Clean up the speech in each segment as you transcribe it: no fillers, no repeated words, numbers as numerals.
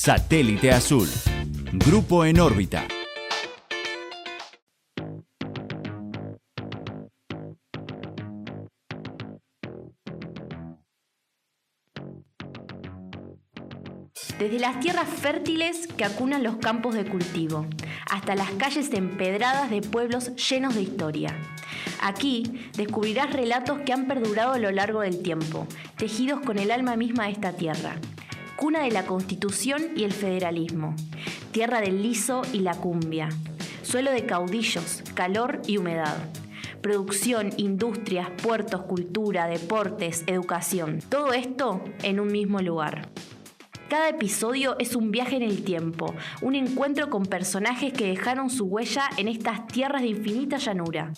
Satélite Azul. Grupo en órbita. Desde las tierras fértiles que acunan los campos de cultivo, hasta las calles empedradas de pueblos llenos de historia. Aquí descubrirás relatos que han perdurado a lo largo del tiempo, tejidos con el alma misma de esta tierra. Cuna de la Constitución y el federalismo, tierra del liso y la cumbia, suelo de caudillos, calor y humedad. Producción, industrias, puertos, cultura, deportes, educación. Todo esto en un mismo lugar. Cada episodio es un viaje en el tiempo, un encuentro con personajes que dejaron su huella en estas tierras de infinita llanura.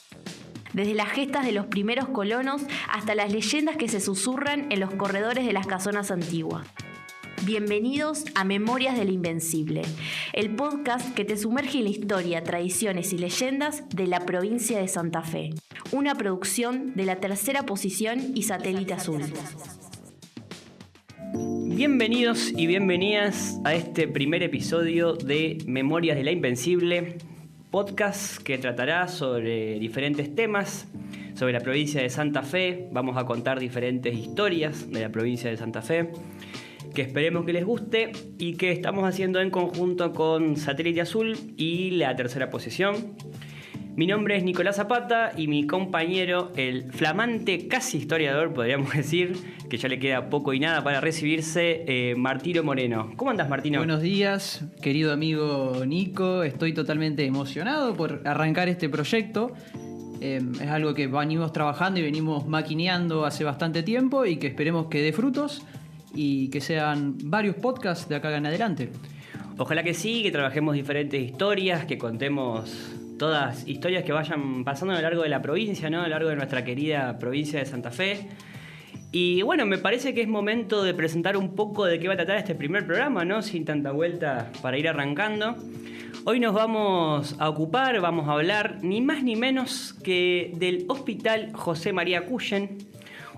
Desde las gestas de los primeros colonos hasta las leyendas que se susurran en los corredores de las casonas antiguas. Bienvenidos a Memorias de la Invencible, el podcast que te sumerge en la historia, tradiciones y leyendas de la provincia de Santa Fe. Una producción de La Tercera Posición y Satélite Azul. Bienvenidos y bienvenidas a este primer episodio de Memorias de la Invencible, podcast que tratará sobre diferentes temas, sobre la provincia de Santa Fe. Vamos a contar diferentes historias de la provincia de Santa Fe, que esperemos que les guste y que estamos haciendo en conjunto con Satélite Azul y La Tercera Posición. Mi nombre es Nicolás Zapata y mi compañero, el flamante casi historiador, podríamos decir, que ya le queda poco y nada para recibirse, Martino Moreno. ¿Cómo andás, Martino? Buenos días, querido amigo Nico. Estoy totalmente emocionado por arrancar este proyecto. Es algo que venimos trabajando y venimos maquineando hace bastante tiempo y que esperemos que dé frutos y que sean varios podcasts de acá en adelante. Ojalá que sí, que trabajemos diferentes historias, que contemos todas historias que vayan pasando a lo largo de la provincia, ¿no? A lo largo de nuestra querida provincia de Santa Fe. Y bueno, me parece que es momento de presentar un poco de qué va a tratar este primer programa, ¿no? Sin tanta vuelta para ir arrancando. Hoy nos vamos a ocupar, vamos a hablar ni más ni menos que del Hospital José María Cuyen.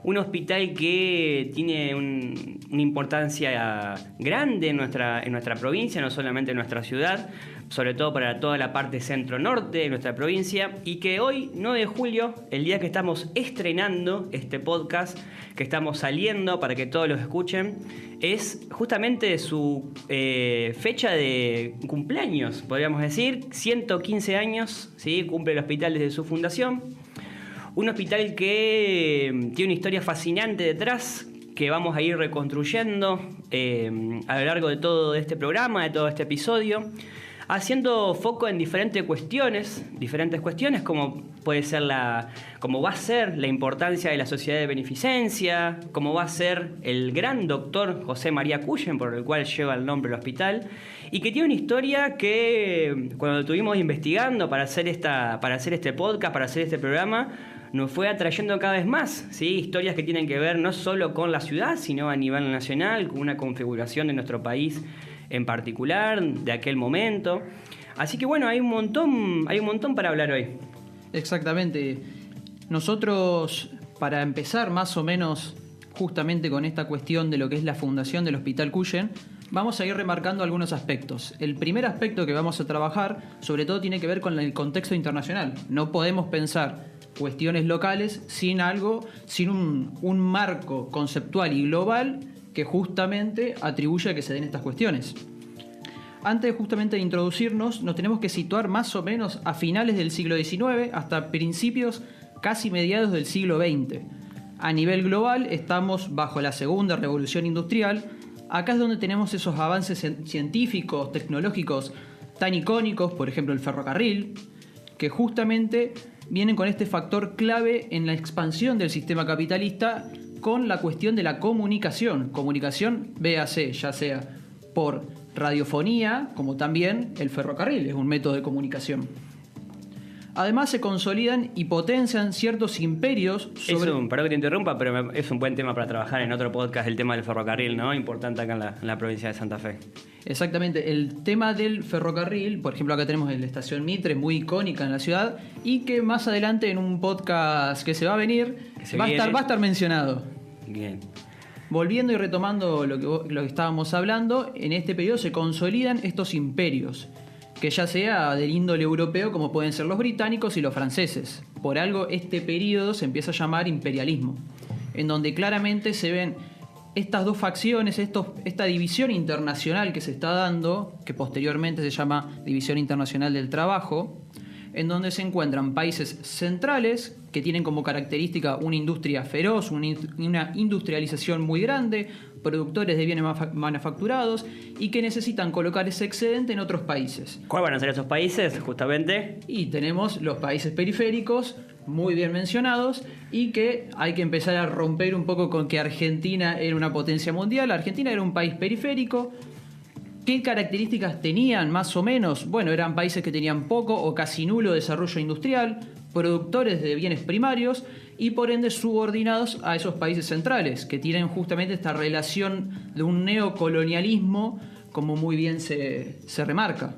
Un hospital que tiene una importancia grande en nuestra provincia, no solamente en nuestra ciudad, sobre todo para toda la parte centro-norte de nuestra provincia, y que hoy, 9 de julio, el día que estamos estrenando este podcast, que estamos saliendo para que todos los escuchen, es justamente su fecha de cumpleaños, podríamos decir, 115 años, ¿sí? Cumple el hospital desde su fundación. Un hospital que tiene una historia fascinante detrás, que vamos a ir reconstruyendo a lo largo de todo este programa, de todo este episodio, haciendo foco en diferentes cuestiones como puede ser como va a ser la importancia de la sociedad de beneficencia, como va a ser el gran doctor José María Cuyen, por el cual lleva el nombre del hospital, y que tiene una historia que cuando estuvimos investigando para hacer este podcast, para hacer este programa, nos fue atrayendo cada vez más, ¿sí? Historias que tienen que ver no solo con la ciudad, sino a nivel nacional, con una configuración de nuestro país en particular, de aquel momento. Así que bueno, hay un montón para hablar hoy. Exactamente. Nosotros, para empezar más o menos justamente con esta cuestión de lo que es la fundación del Hospital Cuyen, vamos a ir remarcando algunos aspectos. El primer aspecto que vamos a trabajar, sobre todo, tiene que ver con el contexto internacional. No podemos pensar cuestiones locales sin un marco conceptual y global que justamente atribuye a que se den estas cuestiones. Antes justamente de introducirnos, nos tenemos que situar más o menos a finales del siglo XIX hasta principios, casi mediados del siglo XX. A nivel global estamos bajo la segunda revolución industrial. Acá es donde tenemos esos avances científicos, tecnológicos tan icónicos, por ejemplo el ferrocarril, que justamente vienen con este factor clave en la expansión del sistema capitalista con la cuestión de la comunicación. Comunicación, véase, ya sea por radiofonía, como también el ferrocarril, es un método de comunicación. Además se consolidan y potencian ciertos imperios sobre... Perdón que te interrumpa, pero es un buen tema para trabajar en otro podcast, el tema del ferrocarril, ¿no? Importante acá en la provincia de Santa Fe. Exactamente, el tema del ferrocarril, por ejemplo acá tenemos la estación Mitre, muy icónica en la ciudad, y que más adelante en un podcast que se va a venir, va a estar mencionado. Bien. volviendo y retomando lo que estábamos hablando, en este periodo se consolidan estos imperios, que ya sea del índole europeo como pueden ser los británicos y los franceses. Por algo este periodo se empieza a llamar imperialismo, en donde claramente se ven estas dos facciones, esta división internacional que se está dando, que posteriormente se llama División Internacional del Trabajo, en donde se encuentran países centrales que tienen como característica una industria feroz, una industrialización muy grande, productores de bienes manufacturados y que necesitan colocar ese excedente en otros países. ¿Cuáles van a ser esos países, justamente? Y tenemos los países periféricos, muy bien mencionados, y que hay que empezar a romper un poco con que Argentina era una potencia mundial. Argentina era un país periférico. ¿Qué características tenían más o menos? Bueno, eran países que tenían poco o casi nulo desarrollo industrial, productores de bienes primarios y por ende subordinados a esos países centrales, que tienen justamente esta relación de un neocolonialismo, como muy bien se remarca.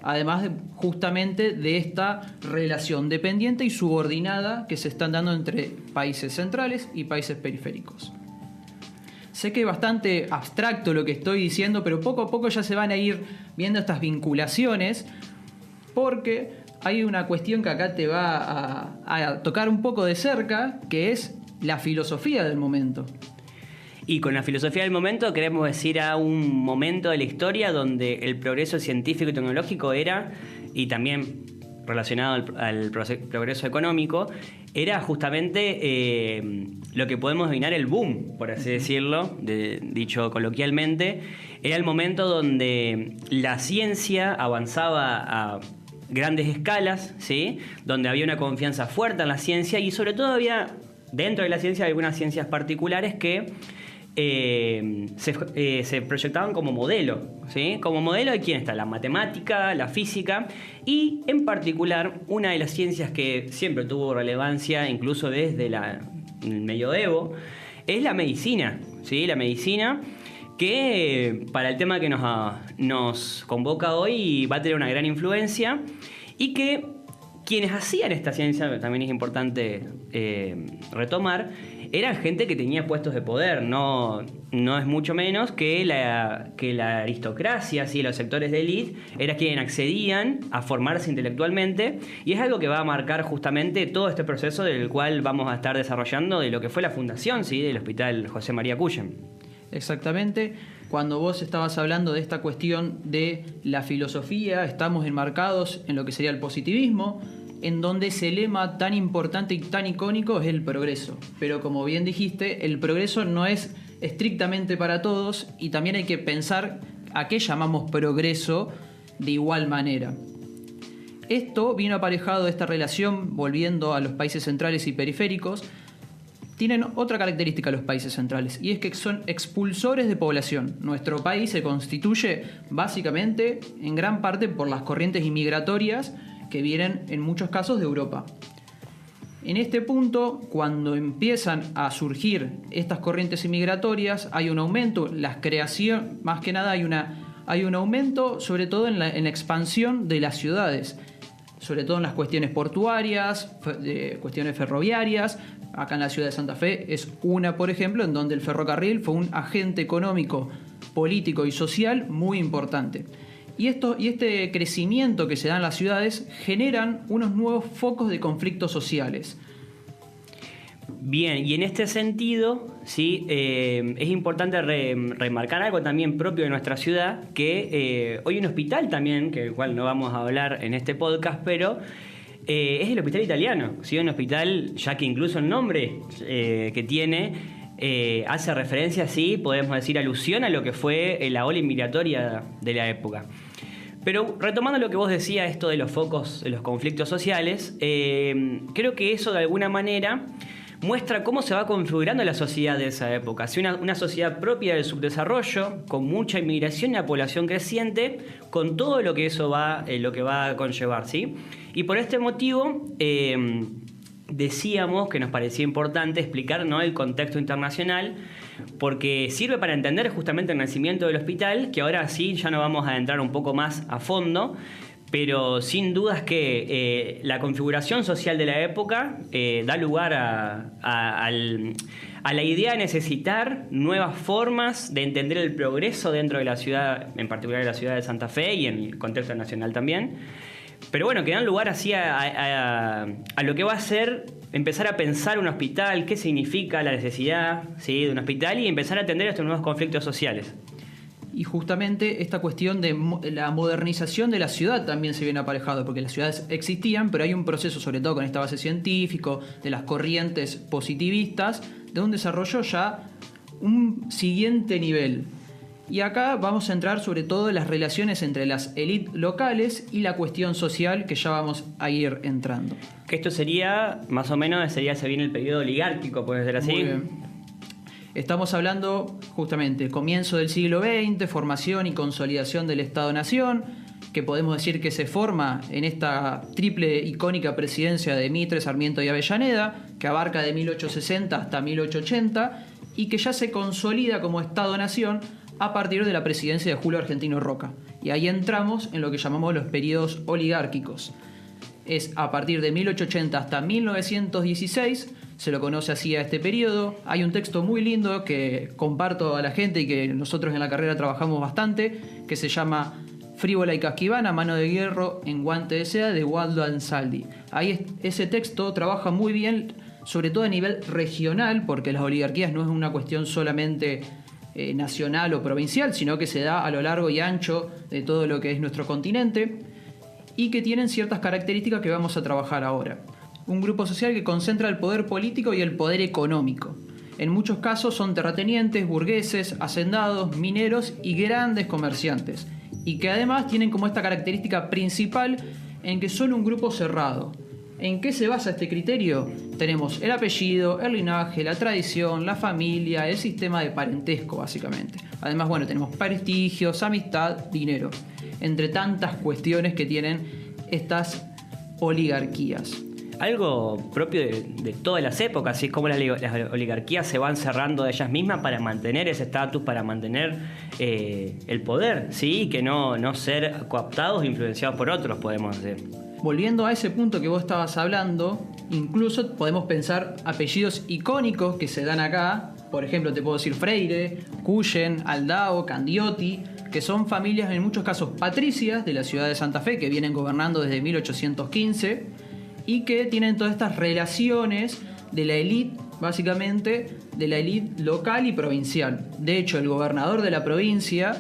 Además justamente de esta relación dependiente y subordinada que se están dando entre países centrales y países periféricos. Sé que es bastante abstracto lo que estoy diciendo, pero poco a poco ya se van a ir viendo estas vinculaciones, porque hay una cuestión que acá te va a tocar un poco de cerca, que es la filosofía del momento. Y con la filosofía del momento queremos decir a un momento de la historia donde el progreso científico y tecnológico era, y también relacionado al progreso económico, era justamente lo que podemos denominar el boom, por así decirlo, dicho coloquialmente. Era el momento donde la ciencia avanzaba a grandes escalas, ¿sí? Donde había una confianza fuerte en la ciencia y sobre todo había dentro de la ciencia algunas ciencias particulares que se proyectaban como modelo, ¿sí? Como modelo de quién está, la matemática, la física y en particular una de las ciencias que siempre tuvo relevancia incluso desde el medioevo es la medicina, ¿sí? La medicina que para el tema que nos convoca hoy va a tener una gran influencia y que quienes hacían esta ciencia, también es importante retomar, eran gente que tenía puestos de poder, no es mucho menos que la aristocracia, ¿sí? Los sectores de élite, eran quienes accedían a formarse intelectualmente y es algo que va a marcar justamente todo este proceso del cual vamos a estar desarrollando de lo que fue la fundación, ¿sí? Del Hospital José María Cuyen. Exactamente. Cuando vos estabas hablando de esta cuestión de la filosofía, estamos enmarcados en lo que sería el positivismo, en donde ese lema tan importante y tan icónico es el progreso. Pero como bien dijiste, el progreso no es estrictamente para todos y también hay que pensar a qué llamamos progreso de igual manera. Esto vino aparejado de esta relación, volviendo a los países centrales y periféricos. Tienen otra característica los países centrales y es que son expulsores de población. Nuestro país se constituye básicamente en gran parte por las corrientes inmigratorias que vienen en muchos casos de Europa. En este punto, cuando empiezan a surgir estas corrientes inmigratorias, hay un aumento, más que nada hay un aumento sobre todo en la expansión de las ciudades, sobre todo en las cuestiones portuarias, cuestiones ferroviarias. Acá en la ciudad de Santa Fe es una, por ejemplo, en donde el ferrocarril fue un agente económico, político y social muy importante. Y este crecimiento que se da en las ciudades generan unos nuevos focos de conflictos sociales. Bien, y en este sentido, sí, es importante remarcar algo también propio de nuestra ciudad, que hoy un hospital también, que igual no vamos a hablar en este podcast, pero es el Hospital Italiano, ¿sí? Un hospital, ya que incluso el nombre que tiene hace referencia, sí, podemos decir alusión a lo que fue la ola inmigratoria de la época. Pero retomando lo que vos decías, esto de los focos, de los conflictos sociales, creo que eso de alguna manera muestra cómo se va configurando la sociedad de esa época. Así una sociedad propia del subdesarrollo, con mucha inmigración y una población creciente, con todo lo que eso va a conllevar, ¿sí? Y por este motivo decíamos que nos parecía importante explicar, ¿no?, el contexto internacional, porque sirve para entender justamente el nacimiento del hospital, que ahora sí ya nos vamos a adentrar un poco más a fondo, pero sin dudas que la configuración social de la época da lugar a a la idea de necesitar nuevas formas de entender el progreso dentro de la ciudad, en particular de la ciudad de Santa Fe y en el contexto nacional también. Pero bueno, que dan lugar así a lo que va a ser empezar a pensar un hospital, qué significa la necesidad, ¿sí?, de un hospital y empezar a atender estos nuevos conflictos sociales. Y justamente esta cuestión de la modernización de la ciudad también se viene aparejado, porque las ciudades existían, pero hay un proceso, sobre todo con esta base científico, de las corrientes positivistas, de un desarrollo ya un siguiente nivel. Y acá vamos a entrar sobre todo en las relaciones entre las élites locales y la cuestión social, que ya vamos a ir entrando. Que esto sería, más o menos, se viene el periodo oligárquico, puede ser así. Muy bien. Estamos hablando justamente comienzo del siglo XX, formación y consolidación del Estado-Nación, que podemos decir que se forma en esta triple icónica presidencia de Mitre, Sarmiento y Avellaneda, que abarca de 1860 hasta 1880 y que ya se consolida como Estado-Nación a partir de la presidencia de Julio Argentino Roca. Y ahí entramos en lo que llamamos los periodos oligárquicos. Es a partir de 1880 hasta 1916, se lo conoce así a este periodo. Hay un texto muy lindo que comparto a la gente y que nosotros en la carrera trabajamos bastante, que se llama Frívola y Casquivana, mano de hierro en guante de seda, de Waldo Ansaldi. Ahí ese texto trabaja muy bien, sobre todo a nivel regional, porque las oligarquías no es una cuestión solamente nacional o provincial, sino que se da a lo largo y ancho de todo lo que es nuestro continente y que tienen ciertas características que vamos a trabajar ahora. Un grupo social que concentra el poder político y el poder económico. En muchos casos son terratenientes, burgueses, hacendados, mineros y grandes comerciantes, y que además tienen como esta característica principal en que son un grupo cerrado. ¿En qué se basa este criterio? Tenemos el apellido, el linaje, la tradición, la familia, el sistema de parentesco, básicamente. Además, bueno, tenemos prestigios, amistad, dinero, entre tantas cuestiones que tienen estas oligarquías. Algo propio de todas las épocas, así como las oligarquías se van cerrando de ellas mismas para mantener ese estatus, para mantener el poder, ¿sí? Y que no ser cooptados e influenciados por otros, podemos decir. Volviendo a ese punto que vos estabas hablando, incluso podemos pensar apellidos icónicos que se dan acá. Por ejemplo, te puedo decir Freire, Cuyen, Aldao, Candioti, que son familias en muchos casos patricias de la ciudad de Santa Fe, que vienen gobernando desde 1815 y que tienen todas estas relaciones de la élite, básicamente de la élite local y provincial. De hecho, el gobernador de la provincia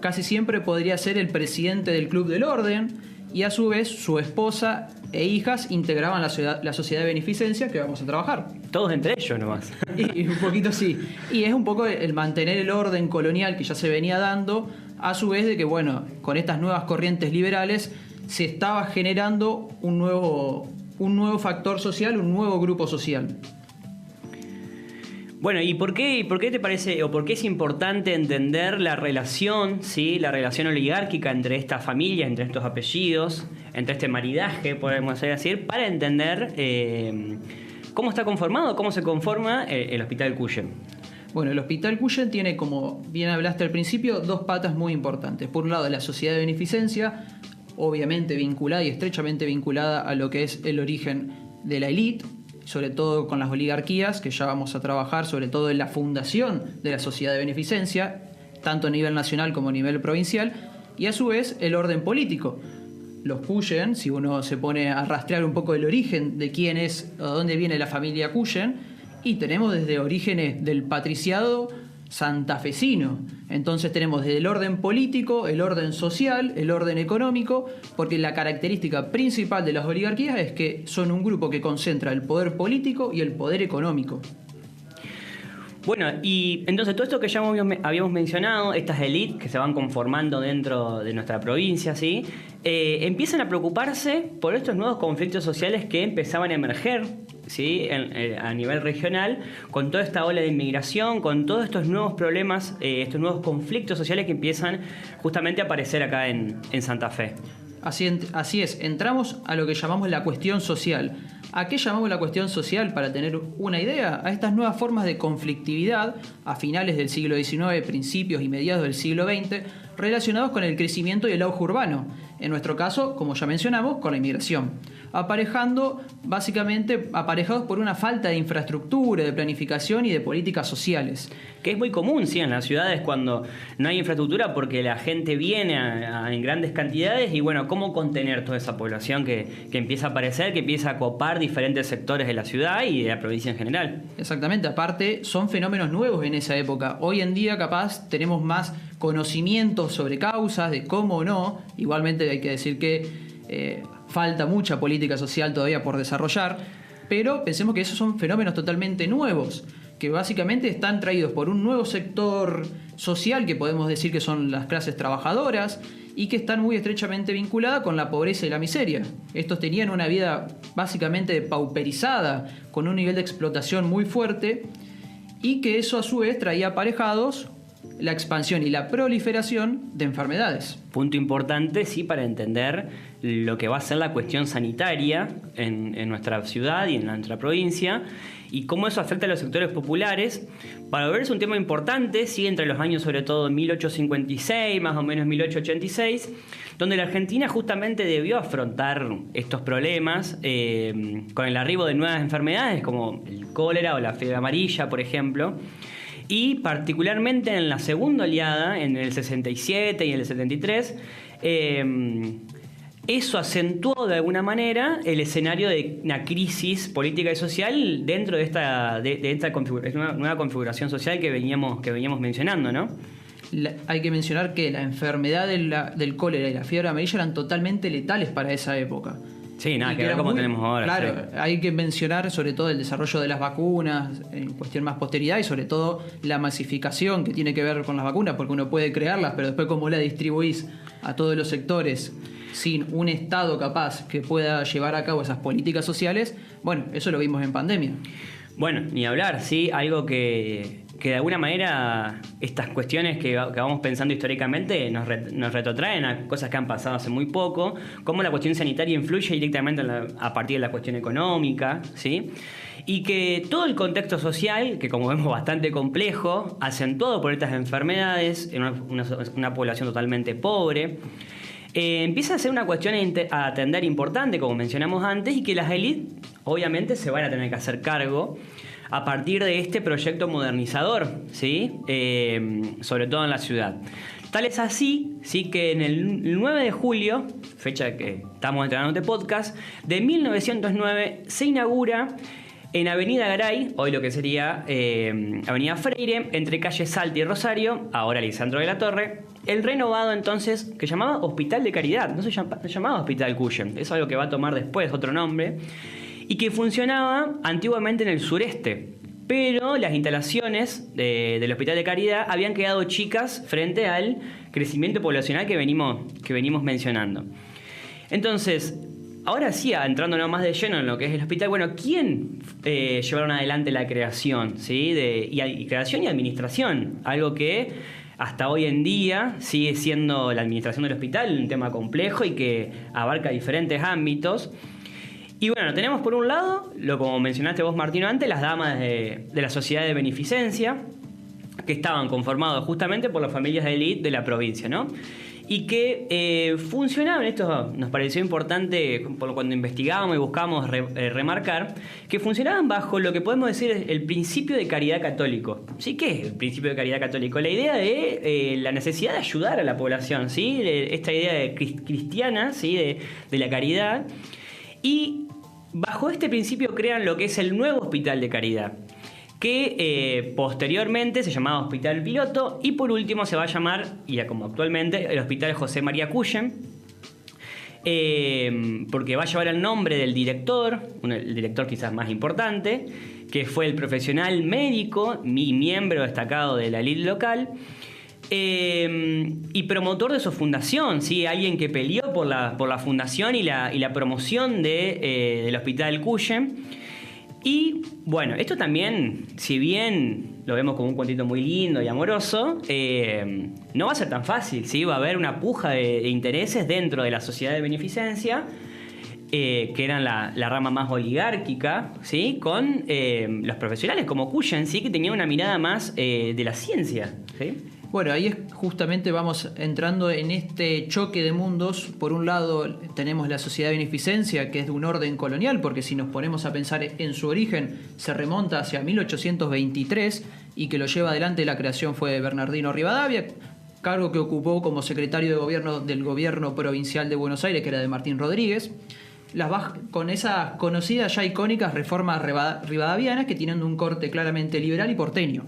casi siempre podría ser el presidente del Club del Orden, y a su vez su esposa e hijas integraban la sociedad de beneficencia que vamos a trabajar. Todos entre ellos nomás. Y un poquito sí. Y es un poco el mantener el orden colonial que ya se venía dando, a su vez de que, bueno, con estas nuevas corrientes liberales se estaba generando un nuevo factor social, un nuevo grupo social. Bueno, ¿y por qué te parece, o por qué es importante entender la relación, ¿sí?, la relación oligárquica entre esta familia, entre estos apellidos, entre este maridaje, podemos decir, para entender cómo está conformado, cómo se conforma el Hospital Cuyen? Bueno, el Hospital Cuyen tiene, como bien hablaste al principio, dos patas muy importantes. Por un lado, la sociedad de beneficencia, obviamente vinculada y estrechamente vinculada a lo que es el origen de la élite, sobre todo con las oligarquías, que ya vamos a trabajar, sobre todo en la fundación de la sociedad de beneficencia, tanto a nivel nacional como a nivel provincial, y a su vez el orden político. Los Cuyen, si uno se pone a rastrear un poco el origen de quién es o dónde viene la familia Cuyen, y tenemos desde orígenes del patriciado santafesino. Entonces tenemos desde el orden político, el orden social, el orden económico, porque la característica principal de las oligarquías es que son un grupo que concentra el poder político y el poder económico. Bueno, y entonces todo esto que ya habíamos mencionado, estas élites que se van conformando dentro de nuestra provincia, ¿sí?, empiezan a preocuparse por estos nuevos conflictos sociales que empezaban a emerger, ¿sí?, a nivel regional, con toda esta ola de inmigración, con todos estos nuevos problemas, estos nuevos conflictos sociales que empiezan justamente a aparecer acá en Santa Fe. Así es, entramos a lo que llamamos la cuestión social. ¿A qué llamamos la cuestión social para tener una idea? A estas nuevas formas de conflictividad a finales del siglo XIX, principios y mediados del siglo XX, relacionados con el crecimiento y el auge urbano. En nuestro caso, como ya mencionamos, con la inmigración. Aparejados por una falta de infraestructura, de planificación y de políticas sociales. Que es muy común, sí, en las ciudades cuando no hay infraestructura porque la gente viene en grandes cantidades y bueno, ¿cómo contener toda esa población que empieza a aparecer, que empieza a copar diferentes sectores de la ciudad y de la provincia en general? Exactamente, aparte son fenómenos nuevos en esa época. Hoy en día capaz tenemos más conocimientos sobre causas, de cómo o no. Igualmente hay que decir que falta mucha política social todavía por desarrollar, pero pensemos que esos son fenómenos totalmente nuevos, que básicamente están traídos por un nuevo sector social que podemos decir que son las clases trabajadoras y que están muy estrechamente vinculadas con la pobreza y la miseria. Estos tenían una vida básicamente pauperizada, con un nivel de explotación muy fuerte y que eso a su vez traía aparejados la expansión y la proliferación de enfermedades. Punto importante, sí, para entender lo que va a ser la cuestión sanitaria en nuestra ciudad y en nuestra provincia y cómo eso afecta a los sectores populares. Para ver es un tema importante, sí, entre los años sobre todo 1856, más o menos 1886, donde la Argentina justamente debió afrontar estos problemas con el arribo de nuevas enfermedades como el cólera o la fiebre amarilla, por ejemplo. Y particularmente en la segunda oleada, en el 67 y en el 73, eso acentuó de alguna manera el escenario de una crisis política y social dentro de esta nueva configuración social que veníamos mencionando, ¿no? Hay que mencionar que la enfermedad del cólera y la fiebre amarilla eran totalmente letales para esa época. Sí, nada que ver como tenemos ahora. Claro, sí. Hay que mencionar sobre todo el desarrollo de las vacunas, en cuestión más posteridad, y sobre todo la masificación que tiene que ver con las vacunas, porque uno puede crearlas, pero después cómo la distribuís a todos los sectores sin un Estado capaz que pueda llevar a cabo esas políticas sociales, bueno, eso lo vimos en pandemia. Bueno, ni hablar, sí, algo que de alguna manera estas cuestiones que vamos pensando históricamente nos retrotraen a cosas que han pasado hace muy poco, cómo la cuestión sanitaria influye directamente a partir de la cuestión económica, ¿sí? Y que todo el contexto social, que como vemos bastante complejo, acentuado por estas enfermedades en una población totalmente pobre, empieza a ser una cuestión a atender importante, como mencionamos antes, y que las élites obviamente se van a tener que hacer cargo a partir de este proyecto modernizador, ¿sí? Sobre todo en la ciudad. Tal es así, ¿sí? Que en el 9 de julio, fecha que estamos entrenando este podcast, de 1909 se inaugura en Avenida Garay, hoy lo que sería Avenida Freire, entre calle Salta y Rosario, ahora Lisandro de la Torre, el renovado entonces, que se llamaba Hospital de Caridad, no se llamaba Hospital Cuyen, es algo que va a tomar después otro nombre, y que funcionaba antiguamente en el sureste, pero las instalaciones del Hospital de Caridad habían quedado chicas frente al crecimiento poblacional que venimos mencionando. Entonces, ahora sí, entrándonos más de lleno en lo que es el hospital, bueno, ¿quién llevaron adelante la creación? ¿Sí? Y creación y administración, algo que hasta hoy en día sigue siendo la administración del hospital un tema complejo y que abarca diferentes ámbitos. Y bueno, tenemos por un lado, como mencionaste vos, Martino, antes, las damas de la sociedad de beneficencia, que estaban conformados justamente por las familias de élite de la provincia, ¿no? Y que funcionaban, esto nos pareció importante cuando investigábamos y buscábamos remarcar, que funcionaban bajo lo que podemos decir es el principio de caridad católico. ¿Sí? ¿Qué es el principio de caridad católico? La idea de la necesidad de ayudar a la población, ¿sí? Esta idea cristiana, ¿sí? de la caridad. Y bajo este principio crean lo que es el nuevo Hospital de Caridad, que posteriormente se llamaba Hospital Piloto y por último se va a llamar, y ya como actualmente, el Hospital José María Cuyen, porque va a llevar el nombre del director, el director quizás más importante, que fue el profesional médico y miembro destacado de la élite local, y promotor de su fundación, ¿sí? Alguien que peleó por la fundación y la promoción del Hospital Cuyen. Y bueno, esto también, si bien lo vemos como un cuentito muy lindo y amoroso, no va a ser tan fácil, ¿sí? Va a haber una puja de intereses dentro de la sociedad de beneficencia que eran la rama más oligárquica, ¿sí? Con los profesionales como Cuyen, ¿sí? Que tenían una mirada más de la ciencia, ¿sí? Bueno, ahí justamente vamos entrando en este choque de mundos. Por un lado tenemos la sociedad de beneficencia, que es de un orden colonial, porque si nos ponemos a pensar en su origen, se remonta hacia 1823 y que lo lleva adelante la creación fue de Bernardino Rivadavia, cargo que ocupó como secretario de gobierno del gobierno provincial de Buenos Aires, que era de Martín Rodríguez. Con esas conocidas ya icónicas reformas rivadavianas que tienen un corte claramente liberal y porteño.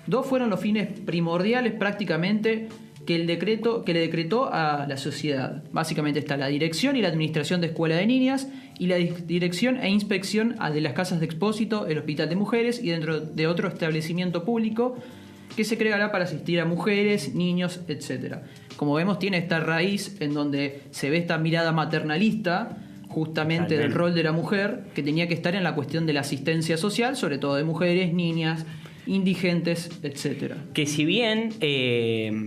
Dos fueron los fines primordiales prácticamente que le decretó a la sociedad. Básicamente está la dirección y la administración de escuela de niñas y la dirección e inspección de las casas de expósito, el hospital de mujeres y dentro de otro establecimiento público que se creará para asistir a mujeres, niños, etc. Como vemos, tiene esta raíz en donde se ve esta mirada maternalista justamente del rol de la mujer, que tenía que estar en la cuestión de la asistencia social, sobre todo de mujeres, niñas, indigentes, etcétera. Que si bien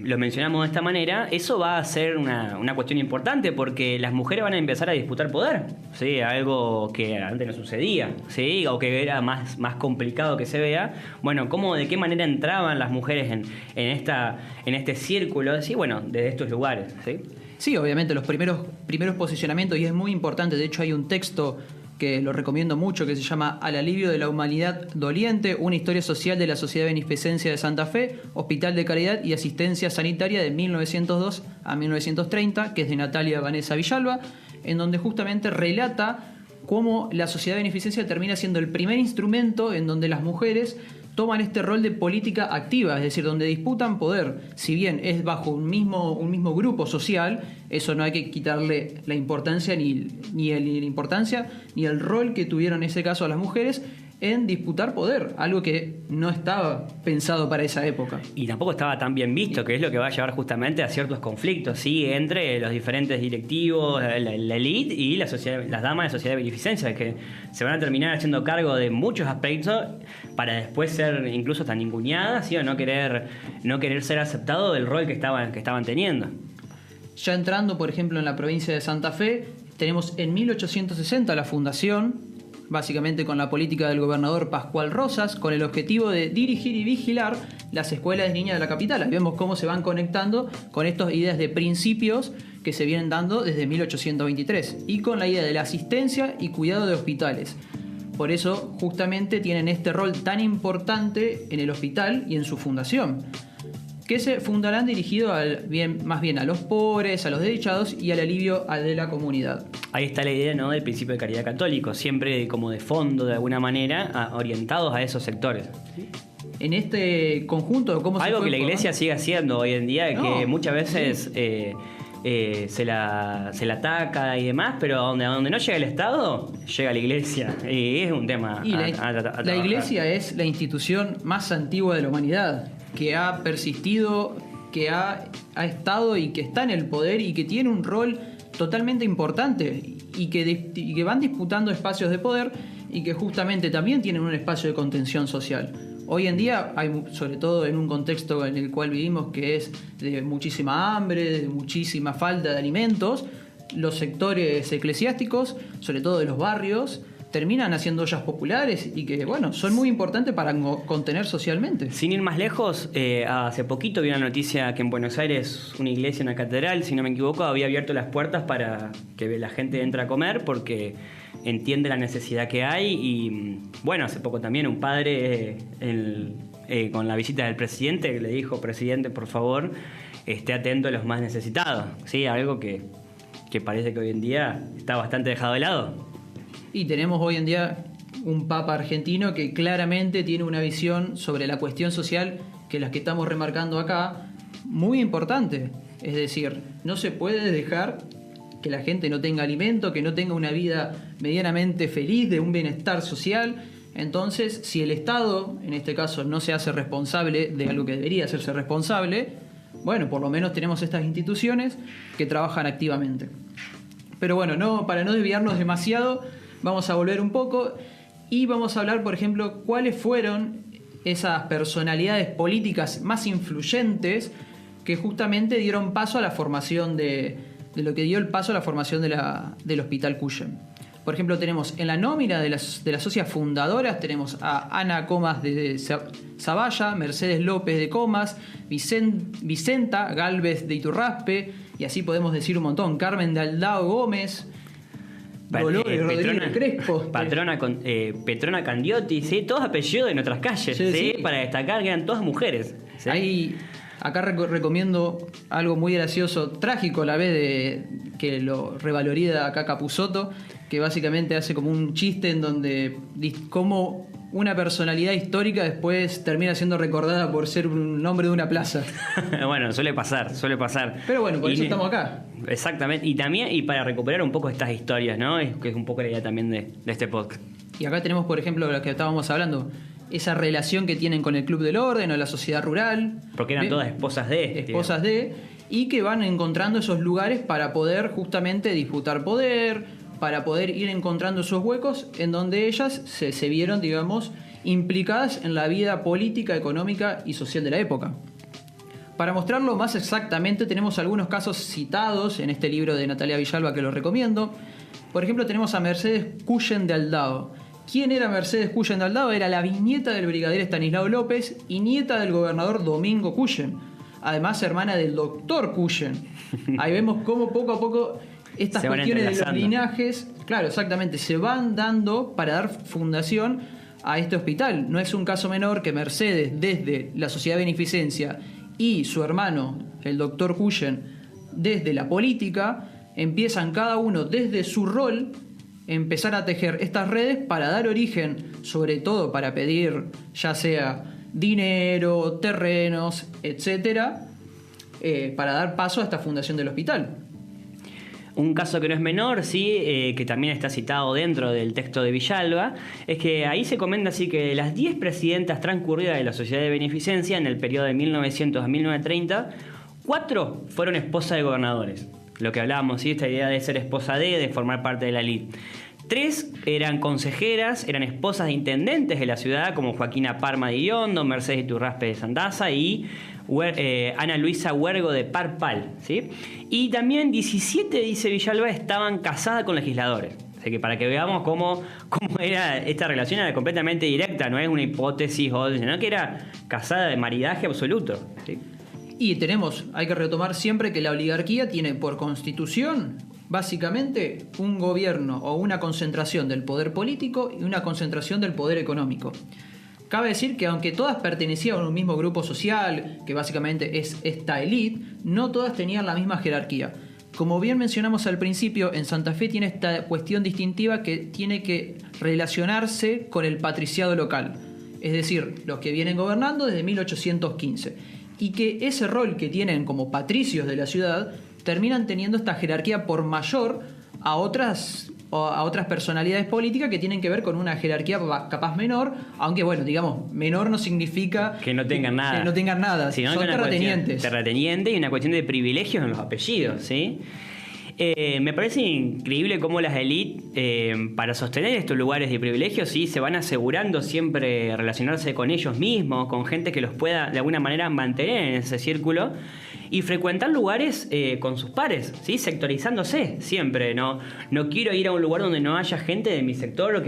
lo mencionamos de esta manera, eso va a ser una cuestión importante porque las mujeres van a empezar a disputar poder, ¿sí? Algo que antes no sucedía, ¿sí? O que era más complicado que se vea. Bueno, de qué manera entraban las mujeres en este círculo, ¿sí? Bueno, desde estos lugares, ¿sí? Sí, obviamente los primeros posicionamientos, y es muy importante, de hecho hay un texto que lo recomiendo mucho, que se llama Al alivio de la humanidad doliente, una historia social de la Sociedad de Beneficencia de Santa Fe, Hospital de Caridad y Asistencia Sanitaria de 1902 a 1930, que es de Natalia Vanessa Villalba, en donde justamente relata cómo la Sociedad de Beneficencia termina siendo el primer instrumento en donde las mujeres toman este rol de política activa, es decir, donde disputan poder. Si bien es bajo un mismo grupo social, eso no hay que quitarle la importancia ni el rol que tuvieron en ese caso las mujeres en disputar poder, algo que no estaba pensado para esa época. Y tampoco estaba tan bien visto, que es lo que va a llevar justamente a ciertos conflictos, ¿sí? Entre los diferentes directivos, la élite y las damas de sociedad de beneficencia, que se van a terminar haciendo cargo de muchos aspectos para después ser incluso tan ninguneadas, ¿sí? O no querer ser aceptado del rol que estaban teniendo. Ya entrando, por ejemplo, en la provincia de Santa Fe, tenemos en 1860 la fundación, básicamente con la política del gobernador Pascual Rosas, con el objetivo de dirigir y vigilar las escuelas de niñas de la capital. Ahí vemos cómo se van conectando con estas ideas de principios que se vienen dando desde 1823 y con la idea de la asistencia y cuidado de hospitales. Por eso justamente tienen este rol tan importante en el hospital y en su fundación, que se fundarán dirigidos más bien a los pobres, a los desdichados y al alivio de la comunidad. Ahí está la idea, ¿no?, del principio de caridad católico, siempre como de fondo, de alguna manera, orientados a esos sectores. En este conjunto, ¿cómo algo se que la Iglesia sigue haciendo hoy en día, que muchas veces se la ataca y demás, pero a donde no llega el Estado, llega la Iglesia. Y es un tema a la Iglesia es la institución más antigua de la humanidad, que ha persistido, que ha estado y que está en el poder y que tiene un rol totalmente importante y que van disputando espacios de poder y que justamente también tienen un espacio de contención social. Hoy en día, sobre todo en un contexto en el cual vivimos que es de muchísima hambre, de muchísima falta de alimentos, los sectores eclesiásticos, sobre todo de los barrios, terminan haciendo ollas populares y que, bueno, son muy importantes para contener socialmente. Sin ir más lejos, hace poquito vi una noticia que en Buenos Aires una iglesia, una catedral, si no me equivoco, había abierto las puertas para que la gente entre a comer porque entiende la necesidad que hay y, bueno, hace poco también un padre con la visita del presidente le dijo: presidente, por favor, esté atento a los más necesitados, ¿sí? Algo que parece que hoy en día está bastante dejado de lado. Y tenemos hoy en día un papa argentino que claramente tiene una visión sobre la cuestión social, que las que estamos remarcando acá, muy importante. Es decir, no se puede dejar que la gente no tenga alimento, que no tenga una vida medianamente feliz, de un bienestar social. Entonces, si el Estado, en este caso, no se hace responsable de algo que debería hacerse responsable, bueno, por lo menos tenemos estas instituciones que trabajan activamente. Pero bueno, para no desviarnos demasiado, vamos a volver un poco y vamos a hablar, por ejemplo, cuáles fueron esas personalidades políticas más influyentes que justamente dieron paso a la formación de de lo que dio el paso a la formación del Hospital Cuyen. Por ejemplo, tenemos en la nómina de las socias fundadoras, tenemos a Ana Comas de Zavalla, Mercedes López de Comas, Vicenta Gálvez de Iturraspe, y así podemos decir un montón, Carmen de Aldao Gómez, Dolores Rodríguez Crespo. Petrona Candiotti, ¿sí? Todos apellidos de nuestras calles, ¿sí? Para destacar que eran todas mujeres. ¿Sí? Acá recomiendo algo muy gracioso, trágico a la vez, que lo revalorida acá Capusotto, que básicamente hace como un chiste en donde como una personalidad histórica después termina siendo recordada por ser un nombre de una plaza. Bueno, suele pasar. Pero bueno, por eso estamos acá. Exactamente, y para recuperar un poco estas historias, ¿no? Que es un poco la idea también de este podcast. Y acá tenemos, por ejemplo, lo que estábamos hablando, esa relación que tienen con el Club del Orden o la sociedad rural. Porque eran todas esposas de... Y que van encontrando esos lugares para poder justamente disputar poder, para poder ir encontrando esos huecos en donde ellas se vieron, digamos, implicadas en la vida política, económica y social de la época. Para mostrarlo más exactamente, tenemos algunos casos citados en este libro de Natalia Villalba que lo recomiendo. Por ejemplo, tenemos a Mercedes Cuyen de Aldao. ¿Quién era Mercedes Cuyen de Aldao? Era la bisnieta del brigadier Estanislao López y nieta del gobernador Domingo Cuyen. Además, hermana del doctor Cuyen. Ahí vemos cómo poco a poco estas cuestiones de los linajes, claro, exactamente, se van dando para dar fundación a este hospital. No es un caso menor que Mercedes, desde la Sociedad de Beneficencia, y su hermano, el doctor Cuyen, desde la política, empiezan cada uno desde su rol empezar a tejer estas redes para dar origen, sobre todo para pedir ya sea dinero, terrenos, etcétera, para dar paso a esta fundación del hospital. Un caso que no es menor, sí, que también está citado dentro del texto de Villalba, es que ahí se comenta así que las 10 presidentas transcurridas de la Sociedad de Beneficencia en el periodo de 1900 a 1930, 4 fueron esposas de gobernadores. Lo que hablábamos, ¿sí? Esta idea de ser esposa de formar parte de la elite. 3 eran consejeras, eran esposas de intendentes de la ciudad, como Joaquina Parma de Iriondo, Mercedes Iturraspe de Sandaza y Ana Luisa Huergo de Parpal, ¿sí? Y también 17, dice Villalba, estaban casadas con legisladores. Así que para que veamos cómo era esta relación, era completamente directa, no es una hipótesis, sino que era casada de maridaje absoluto, ¿sí? Y hay que retomar siempre que la oligarquía tiene por constitución básicamente un gobierno o una concentración del poder político y una concentración del poder económico. Cabe decir que aunque todas pertenecían a un mismo grupo social, que básicamente es esta élite, no todas tenían la misma jerarquía. Como bien mencionamos al principio, en Santa Fe tiene esta cuestión distintiva que tiene que relacionarse con el patriciado local, es decir, los que vienen gobernando desde 1815. Y que ese rol que tienen como patricios de la ciudad terminan teniendo esta jerarquía por mayor a otras personalidades políticas que tienen que ver con una jerarquía capaz menor, aunque bueno, digamos, menor no significa que no tengan nada. Que no tengan nada, sino son terratenientes. Terrateniente y una cuestión de privilegios en los apellidos, ¿sí? Me parece increíble cómo las élites, para sostener estos lugares de privilegio, sí, se van asegurando siempre relacionarse con ellos mismos, con gente que los pueda de alguna manera mantener en ese círculo y frecuentar lugares con sus pares, ¿sí? Sectorizándose siempre. No quiero ir a un lugar donde no haya gente de mi sector o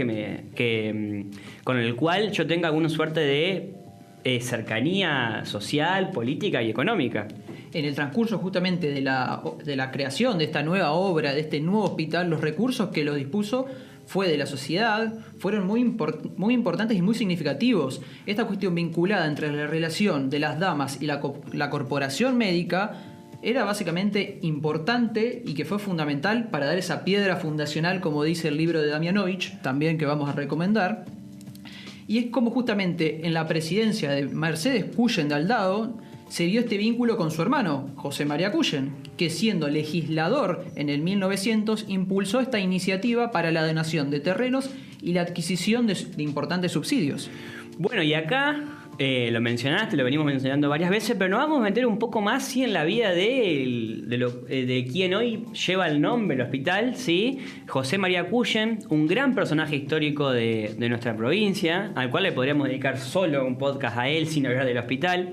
con el cual yo tenga alguna suerte de cercanía social, política y económica. En el transcurso justamente de la creación de esta nueva obra, de este nuevo hospital, los recursos que lo dispuso fue de la sociedad, fueron muy importantes y muy significativos. Esta cuestión vinculada entre la relación de las damas y la corporación médica era básicamente importante y que fue fundamental para dar esa piedra fundacional, como dice el libro de Damianovich, también que vamos a recomendar. Y es como justamente en la presidencia de Mercedes Cuyen de Aldao se dio este vínculo con su hermano, José María Cuyen, que siendo legislador en el 1900 impulsó esta iniciativa para la donación de terrenos y la adquisición de importantes subsidios. Bueno, y acá lo mencionaste, lo venimos mencionando varias veces, pero nos vamos a meter un poco más ¿sí? en la vida de quien hoy lleva el nombre del hospital, ¿sí? José María Cuyen, un gran personaje histórico de nuestra provincia, al cual le podríamos dedicar solo un podcast a él sin hablar del hospital.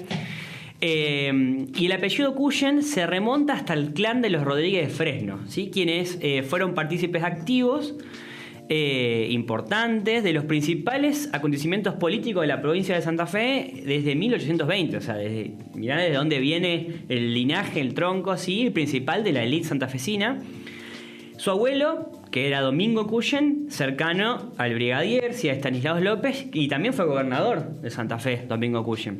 Y el apellido Cuyen se remonta hasta el clan de los Rodríguez de Fresno, ¿sí? Quienes fueron partícipes activos importantes de los principales acontecimientos políticos de la provincia de Santa Fe desde 1820. O sea, mirá desde dónde viene el linaje, el tronco, ¿sí? El principal de la élite santafesina. Su abuelo, que era Domingo Cuyen, cercano al brigadier, sí, a Estanislao López, y también fue gobernador de Santa Fe, Domingo Cuyen.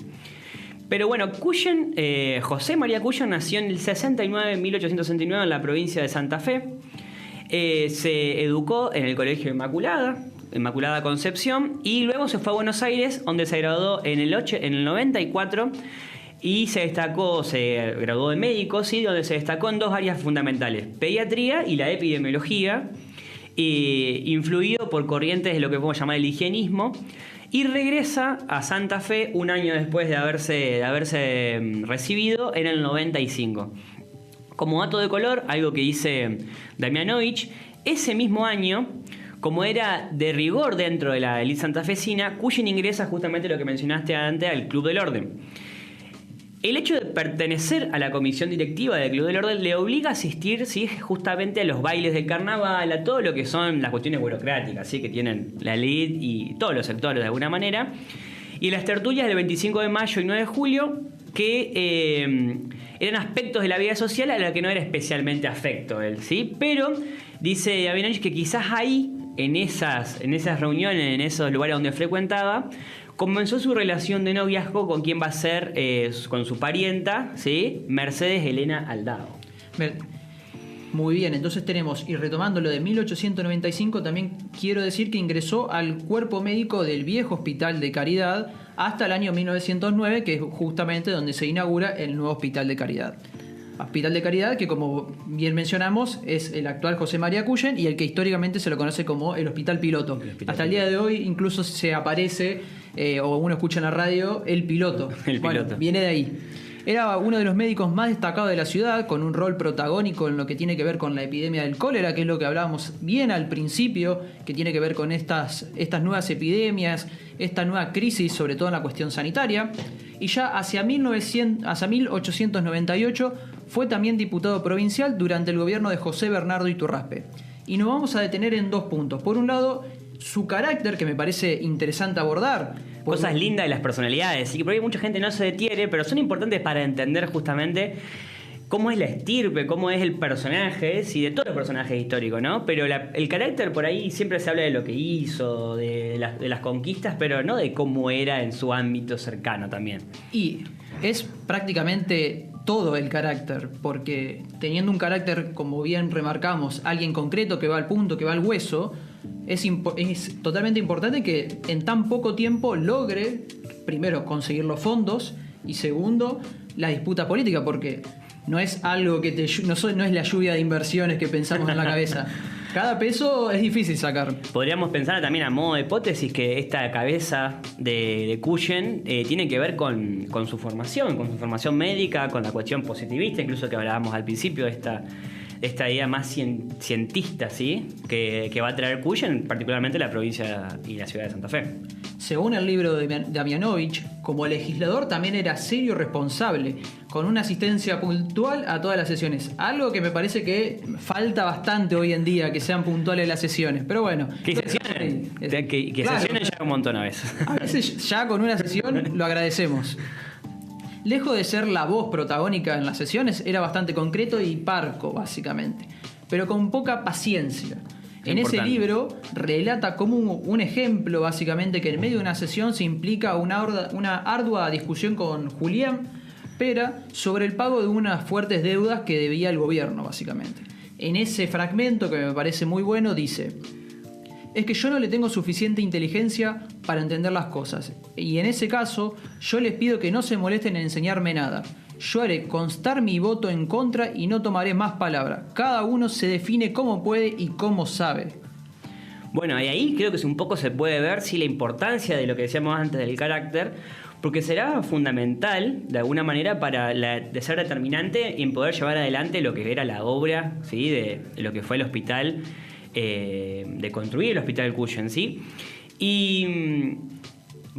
Pero bueno, Cuyen, José María Cuyen nació en el 69, 1869, en la provincia de Santa Fe. Se educó en el Colegio Inmaculada Concepción, y luego se fue a Buenos Aires, donde se graduó en el 94 y se graduó de médico, ¿sí? Donde se destacó en dos áreas fundamentales: pediatría y la epidemiología, influido por corrientes de lo que podemos llamar el higienismo, y regresa a Santa Fe un año después de haberse recibido, en el 95. Como dato de color, algo que dice Damianovich, ese mismo año, como era de rigor dentro de la élite santafesina, Cuyen ingresa justamente lo que mencionaste antes, al Club del Orden. El hecho de pertenecer a la comisión directiva del Club del Orden le obliga a asistir, ¿sí? Justamente a los bailes del carnaval, a todo lo que son las cuestiones burocráticas, ¿sí? Que tienen la élite y todos los sectores de alguna manera. Y las tertulias del 25 de mayo y 9 de julio, que eran aspectos de la vida social a la que no era especialmente afecto él, ¿sí? Pero dice Davinovich que quizás ahí, en esas reuniones, en esos lugares donde frecuentaba, comenzó su relación de noviazgo con quien va a ser, con su parienta, ¿sí? Mercedes Elena Aldao. Muy bien, entonces tenemos, y retomando lo de 1895, también quiero decir que ingresó al cuerpo médico del viejo Hospital de Caridad hasta el año 1909, que es justamente donde se inaugura el nuevo Hospital de Caridad. Hospital de Caridad, que como bien mencionamos, es el actual José María Cuyen y el que históricamente se lo conoce como el Hospital Piloto. Hasta el día de hoy incluso se aparece, o uno escucha en la radio, el piloto. Bueno, viene de ahí. Era uno de los médicos más destacados de la ciudad, con un rol protagónico en lo que tiene que ver con la epidemia del cólera, que es lo que hablábamos bien al principio, que tiene que ver con estas nuevas epidemias, esta nueva crisis, sobre todo en la cuestión sanitaria. Y ya hacia 1898 fue también diputado provincial durante el gobierno de José Bernardo Iturraspe. Y nos vamos a detener en dos puntos. Por un lado, su carácter, que me parece interesante abordar. Cosas lindas de las personalidades, y que por ahí mucha gente no se detiene, pero son importantes para entender justamente cómo es la estirpe, cómo es el personaje, sí, de todos los personajes históricos, ¿no? Pero el carácter, por ahí siempre se habla de lo que hizo, de las conquistas, pero no de cómo era en su ámbito cercano también. Y es prácticamente todo el carácter, porque teniendo un carácter, como bien remarcamos, alguien concreto que va al punto, que va al hueso, es totalmente importante que en tan poco tiempo logre, primero, conseguir los fondos, y segundo, la disputa política, porque no es algo que no es la lluvia de inversiones que pensamos en la cabeza. Cada peso es difícil sacar. Podríamos pensar también a modo de hipótesis que esta cabeza de Cuyen tiene que ver con su formación médica, con la cuestión positivista, incluso que hablábamos al principio de esta idea más cientista, ¿sí? que va a traer Cuyen, particularmente la provincia y la ciudad de Santa Fe. Según el libro de Damianovich, como legislador también era serio y responsable, con una asistencia puntual a todas las sesiones. Algo que me parece que falta bastante hoy en día, que sean puntuales las sesiones. Pero bueno. ¿Qué sesiones? Que claro, sesiones ya un montón a veces. A veces ya con una sesión lo agradecemos. Lejos de ser la voz protagónica en las sesiones, era bastante concreto y parco, básicamente, pero con poca paciencia. En ese libro relata como un ejemplo, básicamente, que en medio de una sesión se implica una ardua discusión con Julián Pera sobre el pago de unas fuertes deudas que debía el gobierno, básicamente. En ese fragmento, que me parece muy bueno, dice: es que yo no le tengo suficiente inteligencia para entender las cosas, y en ese caso yo les pido que no se molesten en enseñarme nada. Yo haré constar mi voto en contra y no tomaré más palabra. Cada uno se define como puede y como sabe. Bueno, y ahí creo que un poco se puede ver la importancia de lo que decíamos antes del carácter, porque será fundamental, de alguna manera, de ser determinante en poder llevar adelante lo que era la obra, ¿sí? de lo que fue el hospital, de construir el Hospital Cuyen, ¿sí? Y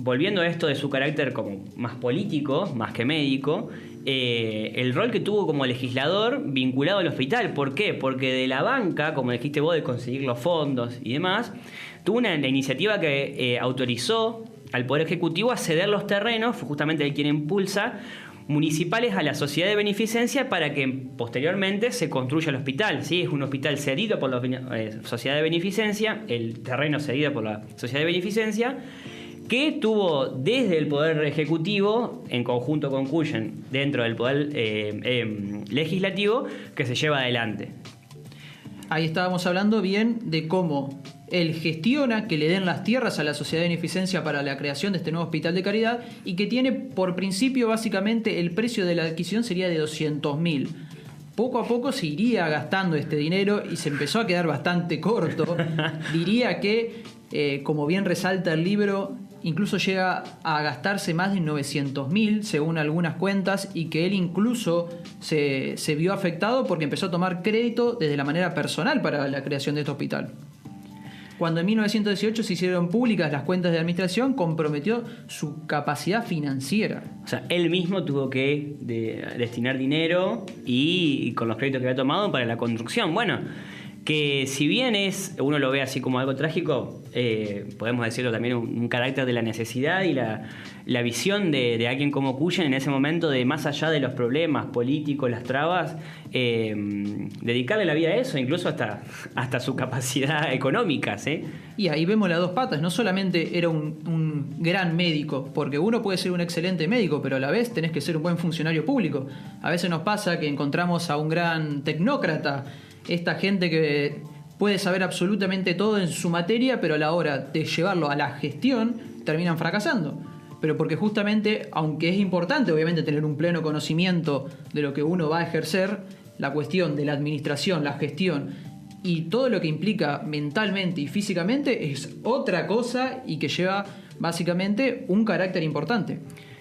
volviendo a esto de su carácter como más político, más que médico, el rol que tuvo como legislador vinculado al hospital. ¿Por qué? Porque de la banca, como dijiste vos, de conseguir los fondos y demás, tuvo la iniciativa que autorizó al Poder Ejecutivo a ceder los terrenos, fue justamente el quien impulsa, municipales a la sociedad de beneficencia para que posteriormente se construya el hospital. ¿Sí? Es un hospital cedido por la sociedad de beneficencia, el terreno cedido por la sociedad de beneficencia, que tuvo desde el Poder Ejecutivo, en conjunto con Cuyen, dentro del Poder Legislativo, que se lleva adelante. Ahí estábamos hablando bien de cómo él gestiona que le den las tierras a la sociedad de beneficencia para la creación de este nuevo hospital de caridad y que tiene por principio básicamente el precio de la adquisición sería de 200.000. Poco a poco se iría gastando este dinero y se empezó a quedar bastante corto. Diría que, como bien resalta el libro, incluso llega a gastarse más de 900.000 según algunas cuentas, y que él incluso se vio afectado porque empezó a tomar crédito desde la manera personal para la creación de este hospital. Cuando en 1918 se hicieron públicas las cuentas de administración, comprometió su capacidad financiera. O sea, él mismo tuvo que destinar dinero y con los créditos que había tomado para la construcción. Bueno, que si bien uno lo ve así como algo trágico, podemos decirlo también un carácter de la necesidad y la visión de alguien como Cuyen en ese momento, de más allá de los problemas políticos, las trabas, dedicarle la vida a eso, incluso hasta su capacidad económica, ¿sí? Y ahí vemos las dos patas. No solamente era un gran médico, porque uno puede ser un excelente médico, pero a la vez tenés que ser un buen funcionario público. A veces nos pasa que encontramos a un gran tecnócrata, esta gente que puede saber absolutamente todo en su materia, pero a la hora de llevarlo a la gestión terminan fracasando. Pero porque justamente, aunque es importante obviamente tener un pleno conocimiento de lo que uno va a ejercer, la cuestión de la administración, la gestión y todo lo que implica mentalmente y físicamente es otra cosa y que lleva básicamente un carácter importante.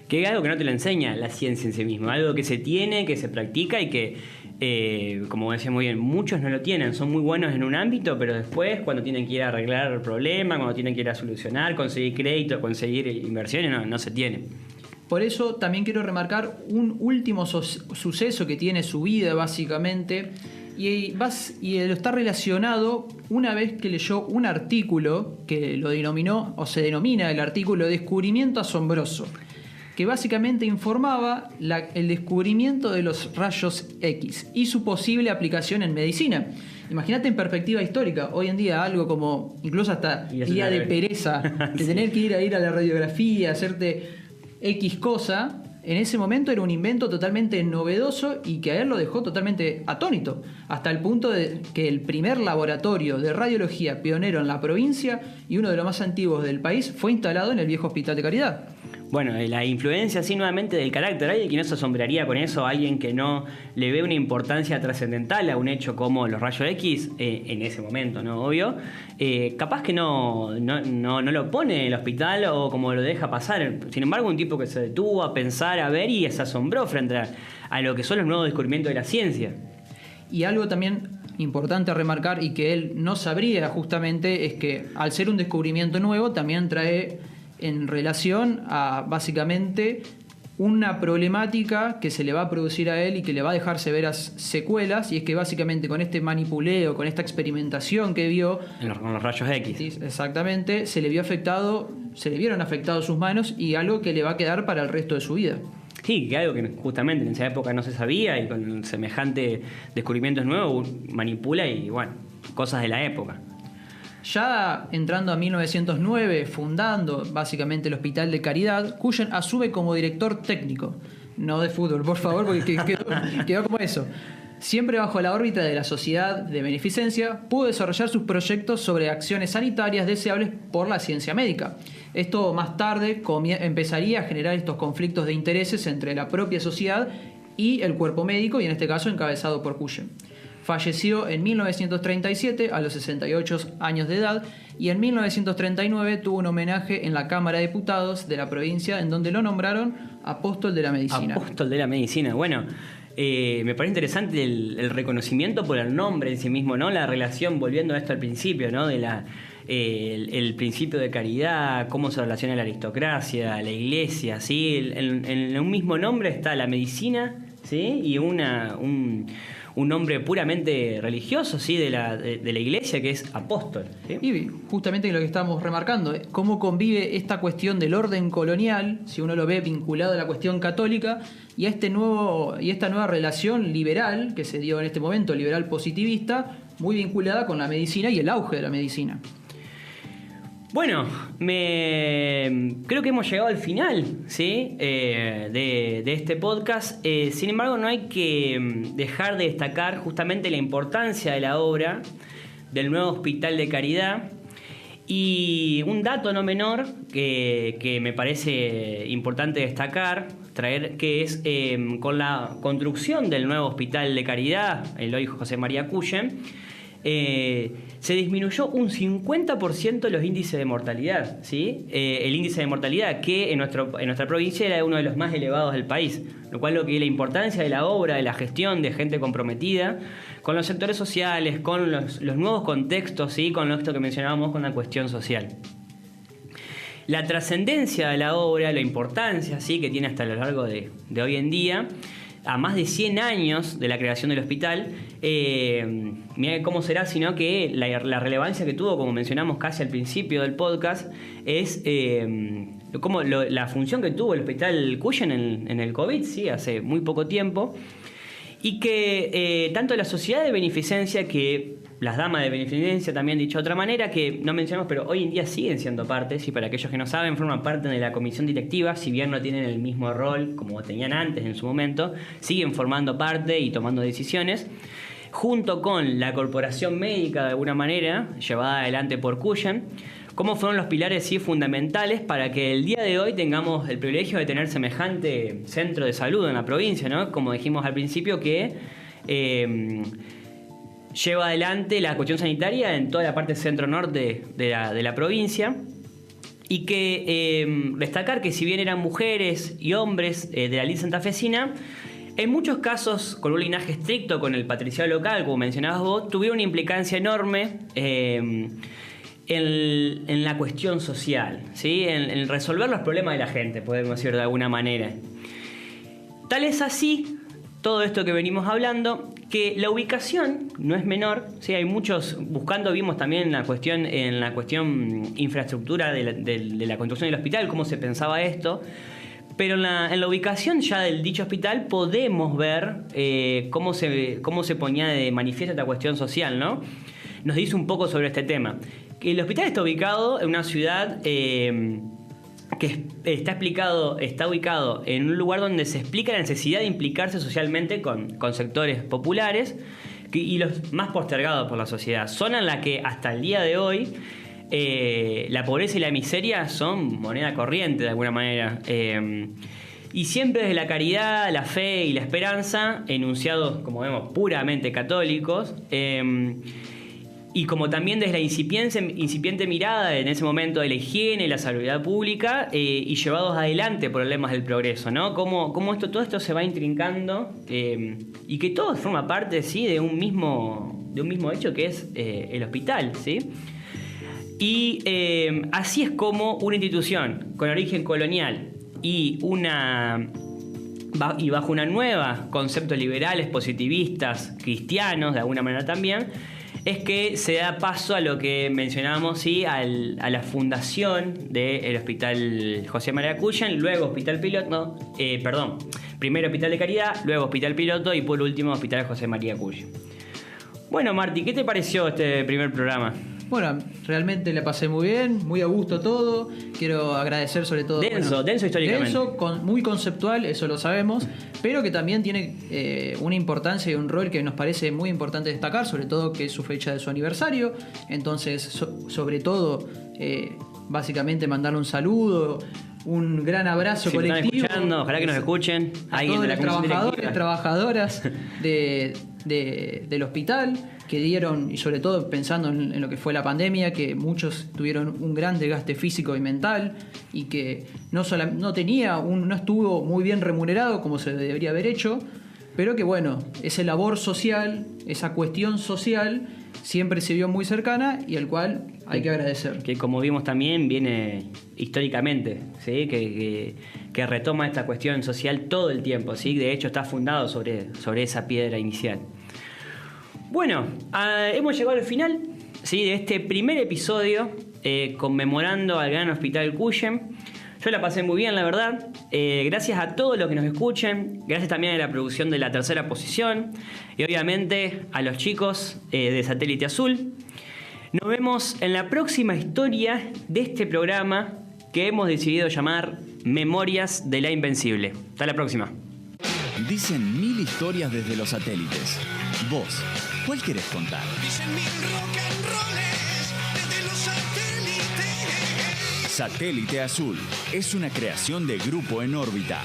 Que es algo que no te lo enseña la ciencia en sí misma, algo que se tiene, que se practica y que, como decía muy bien, muchos no lo tienen, son muy buenos en un ámbito, pero después cuando tienen que ir a arreglar el problema, cuando tienen que ir a solucionar, conseguir crédito, conseguir inversiones, no se tiene. Por eso también quiero remarcar un último suceso que tiene su vida básicamente, y lo está relacionado una vez que leyó un artículo que lo denominó, o se denomina el artículo Descubrimiento Asombroso, que básicamente informaba el descubrimiento de los rayos X y su posible aplicación en medicina. Imagínate en perspectiva histórica, hoy en día algo como, incluso hasta día de pereza, de tener que ir a la radiografía, hacerte X cosa, en ese momento era un invento totalmente novedoso y que a él lo dejó totalmente atónito, hasta el punto de que el primer laboratorio de radiología pionero en la provincia y uno de los más antiguos del país fue instalado en el viejo Hospital de Caridad. Bueno, la influencia así nuevamente del carácter. Alguien que no se asombraría con eso, alguien que no le ve una importancia trascendental a un hecho como los rayos X, en ese momento, ¿no? Obvio. Capaz que no lo pone en el hospital o como lo deja pasar. Sin embargo, un tipo que se detuvo a pensar, a ver y se asombró frente a lo que son los nuevos descubrimientos de la ciencia. Y algo también importante a remarcar y que él no sabría justamente es que al ser un descubrimiento nuevo también trae en relación a básicamente una problemática que se le va a producir a él y que le va a dejar severas secuelas, y es que básicamente con este manipuleo, con esta experimentación que vio con los rayos X. Sí, exactamente, se le vieron afectados sus manos y algo que le va a quedar para el resto de su vida. Sí, que algo que justamente en esa época no se sabía y con semejante descubrimientos nuevos manipula y bueno, cosas de la época. Ya entrando a 1909, fundando básicamente el Hospital de Caridad, Cuyen asume como director técnico. No de fútbol, por favor, porque quedó como eso. Siempre bajo la órbita de la Sociedad de Beneficencia, pudo desarrollar sus proyectos sobre acciones sanitarias deseables por la ciencia médica. Esto más tarde empezaría a generar estos conflictos de intereses entre la propia sociedad y el cuerpo médico, y en este caso encabezado por Cuyen. Falleció en 1937 a los 68 años de edad, y en 1939 tuvo un homenaje en la Cámara de Diputados de la provincia, en donde lo nombraron Apóstol de la Medicina. Apóstol de la Medicina, bueno, me parece interesante el reconocimiento por el nombre en sí mismo, ¿no? La relación, volviendo a esto al principio, ¿no? De el principio de caridad, cómo se relaciona la aristocracia, la iglesia, ¿sí? En un mismo nombre está la medicina, ¿sí? Y un nombre puramente religioso, ¿sí? de la iglesia, que es apóstol, ¿sí? Y justamente lo que estamos remarcando, cómo convive esta cuestión del orden colonial, si uno lo ve vinculado a la cuestión católica, y a esta nueva relación liberal que se dio en este momento, liberal positivista, muy vinculada con la medicina y el auge de la medicina. Bueno, creo que hemos llegado al final, ¿sí? de este podcast. Sin embargo, no hay que dejar de destacar justamente la importancia de la obra del nuevo Hospital de Caridad. Y un dato no menor que me parece importante destacar, traer, que es con la construcción del nuevo Hospital de Caridad, el hoy José María Cuyen, se disminuyó un 50% los índices de mortalidad, ¿sí? El índice de mortalidad que en nuestra provincia era uno de los más elevados del país, lo cual la importancia de la obra, de la gestión de gente comprometida con los sectores sociales, con los nuevos contextos, ¿sí? Con esto que mencionábamos, con la cuestión social. La trascendencia de la obra, la importancia, ¿sí? Que tiene hasta lo largo de hoy en día, a más de 100 años de la creación del hospital, mira cómo será, sino que la relevancia que tuvo, como mencionamos casi al principio del podcast, es la función que tuvo el Hospital Cuyen en el COVID, ¿sí? Hace muy poco tiempo, y que tanto la sociedad de beneficencia, que las damas de beneficencia también, dicho de otra manera, que no mencionamos, pero hoy en día siguen siendo parte, ¿sí? Para aquellos que no saben, forman parte de la comisión directiva, si bien no tienen el mismo rol como tenían antes en su momento, siguen formando parte y tomando decisiones, junto con la corporación médica de alguna manera, llevada adelante por Cuyen, cómo fueron los pilares, sí, fundamentales para que el día de hoy tengamos el privilegio de tener semejante centro de salud en la provincia, ¿no? Como dijimos al principio, que lleva adelante la cuestión sanitaria en toda la parte centro-norte de la provincia, y que destacar que si bien eran mujeres y hombres de la lid santafesina, en muchos casos con un linaje estricto con el patriciado local, como mencionabas vos, tuvieron una implicancia enorme en la cuestión social, ¿sí? En resolver los problemas de la gente, podemos decir de alguna manera. Tal es así todo esto que venimos hablando, que la ubicación no es menor, ¿sí? Hay muchos buscando, vimos también en la cuestión infraestructura de la construcción del hospital, cómo se pensaba esto, pero en la ubicación ya del dicho hospital podemos ver cómo se ponía de manifiesto esta cuestión social, ¿no? Nos dice un poco sobre este tema. El hospital está ubicado en una ciudad que está ubicado en un lugar donde se explica la necesidad de implicarse socialmente con sectores populares y los más postergados por la sociedad. Zona en la que hasta el día de hoy la pobreza y la miseria son moneda corriente de alguna manera. Y siempre desde la caridad, la fe y la esperanza, enunciados, como vemos, puramente católicos, y como también desde la incipiente mirada en ese momento de la higiene y la salubridad pública, y llevados adelante por problemas del progreso, ¿no? Cómo todo esto se va intrincando, y que todo forma parte, ¿sí? de un mismo hecho, que es el hospital, ¿sí? Y así es como una institución con origen colonial y bajo una nueva conceptos liberales, positivistas, cristianos, de alguna manera también, es que se da paso a lo que mencionábamos, ¿sí? A la fundación del Hospital José María Cuyen, luego Hospital Piloto, primero Hospital de Caridad, luego Hospital Piloto y por último Hospital José María Cuyen. Bueno, Marti, ¿qué te pareció este primer programa? Bueno, realmente la pasé muy bien, muy a gusto todo. Quiero agradecer sobre todo... Denso históricamente. Denso, muy conceptual, eso lo sabemos, pero que también tiene una importancia y un rol que nos parece muy importante destacar, sobre todo que es su fecha de su aniversario. Entonces, sobre todo, básicamente mandarle un saludo, un gran abrazo colectivo. Están escuchando, ojalá que nos escuchen. A todos los trabajadores, trabajadoras del hospital que dieron, y sobre todo pensando en lo que fue la pandemia, que muchos tuvieron un gran desgaste físico y mental, y que no estuvo muy bien remunerado como se debería haber hecho, pero que bueno, ese labor social, esa cuestión social, siempre se vio muy cercana y al cual hay que agradecer. Que como vimos también viene históricamente, ¿sí? Que retoma esta cuestión social todo el tiempo, ¿sí? De hecho está fundado sobre esa piedra inicial. Bueno, hemos llegado al final, ¿sí? De este primer episodio conmemorando al Gran Hospital Cuyen. Yo la pasé muy bien, la verdad. Gracias a todos los que nos escuchen. Gracias también a la producción de La Tercera Posición. Y obviamente a los chicos de Satélite Azul. Nos vemos en la próxima historia de este programa que hemos decidido llamar Memorias de la Invencible. Hasta la próxima. Dicen 1000 historias desde los satélites. Vos, ¿cuál querés contar? Dicen 1000 rock and rolls desde los satélites. Satélite Azul es una creación de Grupo en órbita.